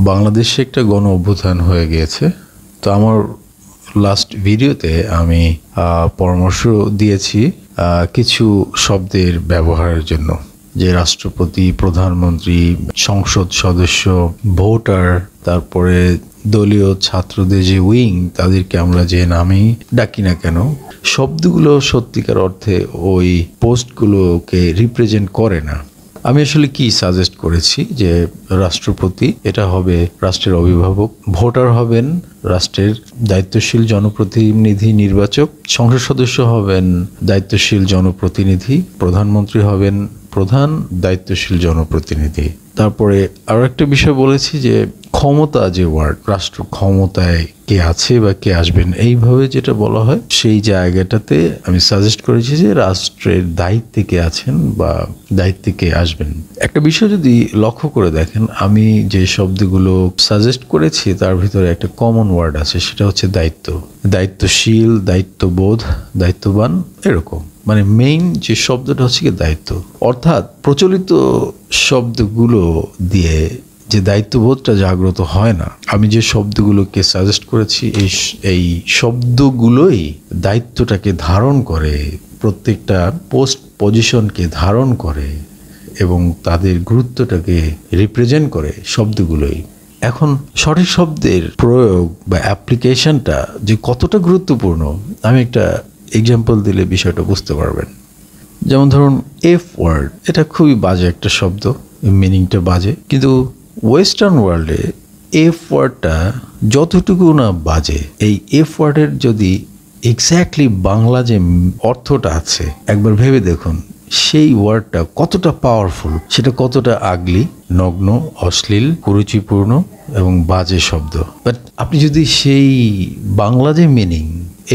বাংলাদেশে একটা গণ অভ্যুত্থান হয়ে গিয়েছে। তো আমার লাস্ট ভিডিওতে আমি পরামর্শ দিয়েছি কিছু শব্দের ব্যবহারের জন্য, যে রাষ্ট্রপতি, প্রধানমন্ত্রী, সংসদ সদস্য, ভোটার, তারপরে দলীয় ছাত্রদের যে উইং, তাদেরকে আমরা যে নামেই ডাকি না কেন, শব্দগুলো সত্যিকার অর্থে ওই পোস্টগুলোকে রিপ্রেজেন্ট করে না। আমি আসলে কি সাজেস্ট করেছি যে রাষ্ট্রপতি এটা হবে রাষ্ট্রের অভিভাবক, ভোটার হবেন রাষ্ট্রের দায়িত্বশীল জনপ্রতিনিধি নির্বাচক, সংসদ সদস্য হবেন দায়িত্বশীল জনপ্রতিনিধি, প্রধানমন্ত্রী হবেন প্রধান দায়িত্বশীল জনপ্রতিনিধি। তারপরে আরো একটা বিষয় বলেছি যে ক্ষমতা, যে ওয়ার্ড, রাষ্ট্র ক্ষমতায় কে আছে বা কে আসবেন, এইভাবে যেটা বলা হয় সেই জায়গাটাতে আমি সাজেস্ট করেছি যে রাষ্ট্রের দায়িত্বে কে আছেন বা দায়িত্বে কে আসবেন। একটা বিষয় যদি লক্ষ্য করে দেখেন, আমি যে শব্দগুলো সাজেস্ট করেছি তার ভিতরে একটা কমন ওয়ার্ড আছে, সেটা হচ্ছে দায়িত্ব। দায়িত্বশীল, দায়িত্ববোধ, দায়িত্ববান, এরকম মানে মেইন যে শব্দটা হচ্ছে কি দায়িত্ব। অর্থাৎ প্রচলিত শব্দগুলো দিয়ে যে দায়িত্ববোধটা জাগ্রত হয় না। আমি যে শব্দগুলোকে সাজেস্ট করেছি এই শব্দগুলোই দায়িত্বটাকে ধারণ করে, প্রত্যেকটা পোস্ট পজিশনকে ধারণ করে এবং তাদের গুরুত্বটাকে রিপ্রেজেন্ট করে শব্দগুলোই। এখন সঠিক শব্দের প্রয়োগ বা অ্যাপ্লিকেশনটা যে কতটা গুরুত্বপূর্ণ, আমি একটা এক্সাম্পল দিলে বিষয়টা বুঝতে পারবেন। যেমন ধরুন এফ ওয়ার্ড, এটা খুবই বাজে একটা শব্দ, মিনিংটা বাজে, কিন্তু ওয়েস্টার্ন ওয়ার্ল্ডে এফ ওয়ার্ডটা যতটুকু না বাজে, এই এফ ওয়ার্ডের যদি এক্স্যাক্টলি বাংলা যে অর্থটা আছে একবার ভেবে দেখুন, সেই ওয়ার্ডটা কতটা পাওয়ারফুল, সেটা কতটা আগলি, নগ্ন, অশ্লীল, কুরুচিপূর্ণ এবং বাজে শব্দ। বাট আপনি যদি সেই বাংলা যে মিনিং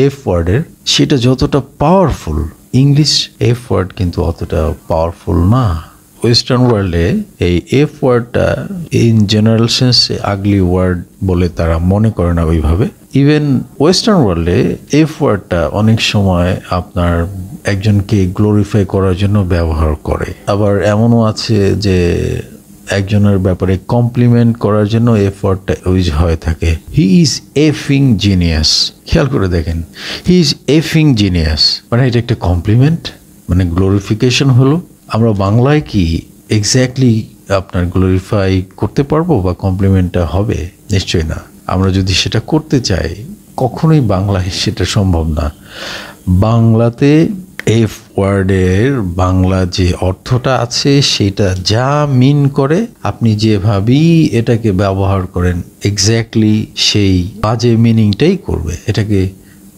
এফ ওয়ার্ডের, সেটা যতটা পাওয়ারফুল, ইংলিশ এফ ওয়ার্ড কিন্তু অতটা পাওয়ারফুল না। ওয়েস্টার্ন ওয়ার্ল্ডে এই এফ ওয়ার্ডটা ইন জেনারেল সেন্সে আগলি ওয়ার্ড বলে তারা মনে করে না ওইভাবে। ইভেন ওয়েস্টার্ন ওয়ার্ল্ডে এফ ওয়ার্ডটা অনেক সময় আপনার একজনকে গ্লোরিফাই করার জন্য ব্যবহার করে। আবার এমনও আছে যে একজনের ব্যাপারে কমপ্লিমেন্ট করার জন্য এফ ওয়ার্ডটা ইউজ হয়ে থাকে। হি ইজ এফিং জিনিয়াস, খেয়াল করে দেখেন, হি ইজ এফিং জিনিয়াস, মানে এটা একটা কমপ্লিমেন্ট, মানে গ্লোরিফিকেশন হলো। আমরা বাংলায় কি এক্স্যাক্টলি আপনার গ্লোরিফাই করতে পারবো বা কমপ্লিমেন্টটা হবে? নিশ্চয়ই না। আমরা যদি সেটা করতে চাই, কখনোই বাংলায় সেটা সম্ভব না। বাংলাতে এফ ওয়ার্ডের বাংলা যে অর্থটা আছে সেটা যা মিন করে, আপনি যেভাবেই এটাকে ব্যবহার করেন এক্স্যাক্টলি সেই বাজে মিনিংটাই করবে। এটাকে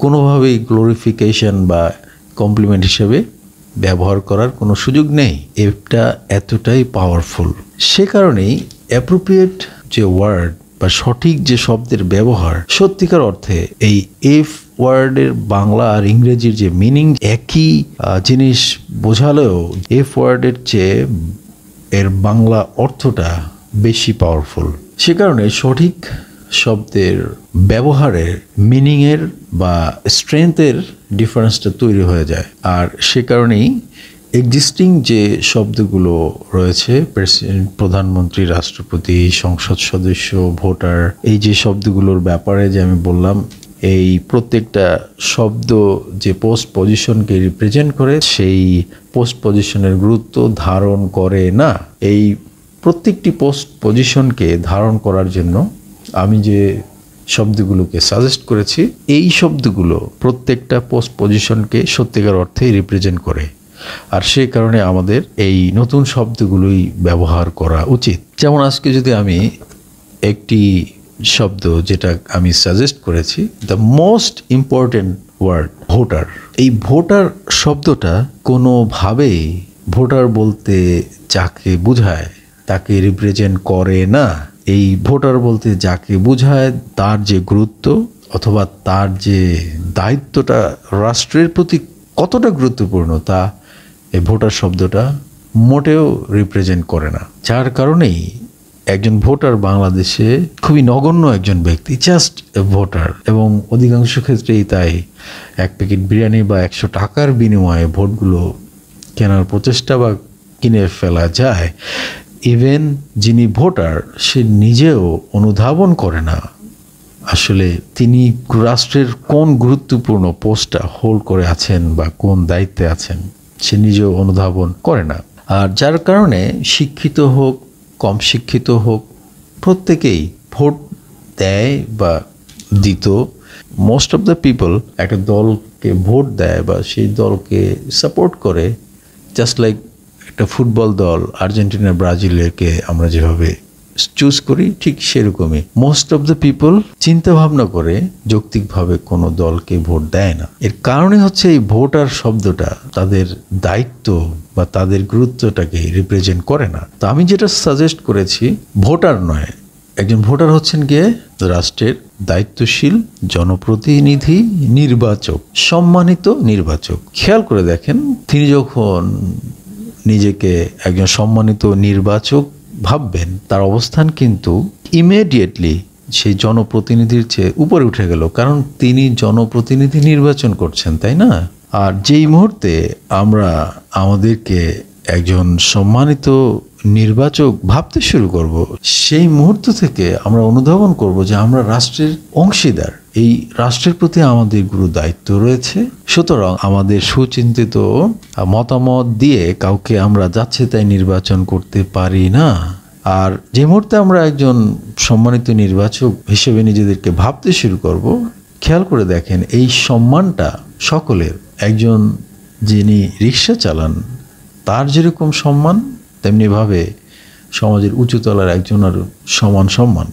কোনোভাবেই গ্লোরিফিকেশন বা কমপ্লিমেন্ট হিসেবে ব্যবহার করার কোনো সুযোগ নেই। এফটা এতটাই পাওয়ারফুল। সে কারণেই অ্যাপ্রোপ্রিয়েট যে ওয়ার্ড বা সঠিক যে শব্দের ব্যবহার, সত্যিকার অর্থে এই এফ ওয়ার্ডের বাংলা আর ইংরেজির যে মিনিং একই জিনিস বোঝালেও এফ ওয়ার্ডের চেয়ে এর বাংলা অর্থটা বেশি পাওয়ারফুল। সে কারণে সঠিক শব্দের ব্যবহারের মিনিংয়ের বা স্ট্রেংথের ডিফারেন্সটা তৈরি হয়ে যায়। আর সে কারণেই এক্সিস্টিং যে শব্দগুলো রয়েছে, প্রেসিডেন্ট, প্রধানমন্ত্রী, রাষ্ট্রপতি, সংসদ সদস্য, ভোটার, এই যে শব্দগুলোর ব্যাপারে যে আমি বললাম, এই প্রত্যেকটা শব্দ যে পোস্ট পজিশনকে রিপ্রেজেন্ট করে, সেই পোস্ট পজিশনের গুরুত্ব ধারণ করে না। এই প্রত্যেকটি পোস্ট পজিশনকে ধারণ করার জন্য আমি যে শব্দগুলোকে সাজেস্ট করেছি, এই শব্দগুলো প্রত্যেকটা পোস্ট পজিশনকে সত্যিকার অর্থেই রিপ্রেজেন্ট করে। আর সেই কারণে আমাদের এই নতুন শব্দগুলোই ব্যবহার করা উচিত। যেমন আজকে যদি আমি একটি শব্দ যেটা আমি সাজেস্ট করেছি, the most important word voter, এই ভোটার শব্দটা কোনোভাবেই ভোটার বলতে যাকে বোঝায় তাকে রিপ্রেজেন্ট করে না। এই ভোটার বলতে যাকে বোঝায় তার যে গুরুত্ব অথবা তার যে দায়িত্বটা রাষ্ট্রের প্রতি কতটা গুরুত্বপূর্ণ, তা এই ভোটার শব্দটা মোটেও রিপ্রেজেন্ট করে না। যার কারণেই একজন ভোটার বাংলাদেশে খুবই নগণ্য একজন ব্যক্তি, জাস্ট ভোটার, এবং অধিকাংশ ক্ষেত্রেই তাই এক প্যাকেট বিরিয়ানি বা 100 টাকার বিনিময়ে ভোটগুলো কেনার প্রচেষ্টা বা কিনে ফেলা যায়। ইভেন যিনি ভোটার সে নিজেও অনুধাবন করে না আসলে তিনি রাষ্ট্রের কোন গুরুত্বপূর্ণ পোস্টটা হোল্ড করে আছেন বা কোন দায়িত্বে আছেন সে নিজেও অনুধাবন করে না। আর যার কারণে শিক্ষিত হোক কম শিক্ষিত হোক প্রত্যেকেই ভোট দেয় বা দিত। মোস্ট অফ দ্য পিপল একটা দলকে ভোট দেয় বা সেই দলকে সাপোর্ট করে, জাস্ট লাইক একটা ফুটবল দল আর্জেন্টিনা ব্রাজিলকে আমরা যেভাবে চুজ করি ঠিক সেরকমই মোস্ট অফ দ্য পিপল চিন্তা ভাবনা করে যৌক্তিকভাবে কোনো দলকে ভোট দেয় না। এর কারণে হচ্ছে এই ভোটার শব্দটা তাদের দায়িত্ব বা তাদের গুরুত্বটাকে রিপ্রেজেন্ট করে না। তো আমি যেটা সাজেস্ট করেছি, ভোটার নয়, একজন ভোটার হচ্ছেন গিয়ে রাষ্ট্রের দায়িত্বশীল জনপ্রতিনিধি, নির্বাচক, সম্মানিত নির্বাচক। খেয়াল করে দেখেন তিনি যখন নিজেকে একজন সম্মানিত নির্বাচক ভাববেন তার অবস্থান কিন্তু ইমিডিয়েটলি সেই জনপ্রতিনিধির চেয়ে উপরে উঠে গেল, কারণ তিনি জনপ্রতিনিধি নির্বাচন করছেন, তাই না? আর যেই মুহূর্তে আমরা আমাদেরকে একজন সম্মানিত নির্বাচক ভাবতে শুরু করব, সেই মুহূর্ত থেকে আমরা অনুধাবন করব যে আমরা রাষ্ট্রের অংশীদার, এই রাষ্ট্রের প্রতি আমাদের গুরু দায়িত্ব রয়েছে। সুতরাং আমাদের সুচিন্তিত মতামত দিয়ে কাউকে আমরা যাচ্ছে তাই নির্বাচন করতে পারি না। আর যে মুহূর্তে আমরা একজন সম্মানিত নির্বাচক হিসেবে নিজেদেরকে ভাবতে শুরু করব, খেয়াল করে দেখেন এই সম্মানটা সকলের। একজন যিনি রিক্সা চালান তার যেরকম সম্মান, তেমনিভাবে সমাজের উঁচুতলার একজনের সমান সম্মান।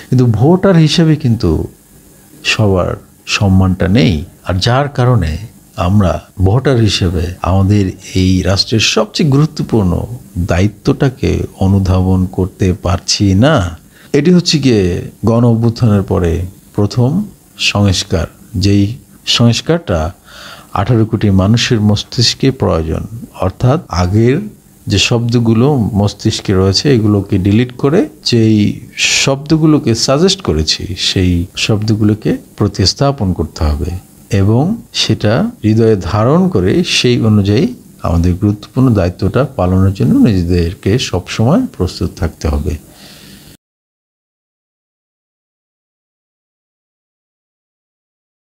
কিন্তু ভোটার হিসেবে কিন্তু সবার সম্মানটা নেই। আর যার কারণে আমরা ভোটার হিসেবে আমাদের এই রাষ্ট্রের সবচেয়ে গুরুত্বপূর্ণ দায়িত্বটাকে অনুধাবন করতে পারছি না। এটি হচ্ছে গিয়ে গণ অভ্যুত্থানের পরে প্রথম সংস্কার, যেই সংস্কারটা 18 কোটি মানুষের মস্তিষ্কে প্রয়োজন। অর্থাৎ আগের যে শব্দগুলো মস্তিষ্কে রয়েছে এগুলোকে ডিলিট করে যেই শব্দগুলোকে সাজেস্ট করেছি সেই শব্দগুলোকে প্রতিস্থাপন করতে হবে এবং সেটা হৃদয়ে ধারণ করে সেই অনুযায়ী আমাদের গুরুত্বপূর্ণ দায়িত্বটা পালনের জন্য নিজেদেরকে সবসময় প্রস্তুত থাকতে হবে।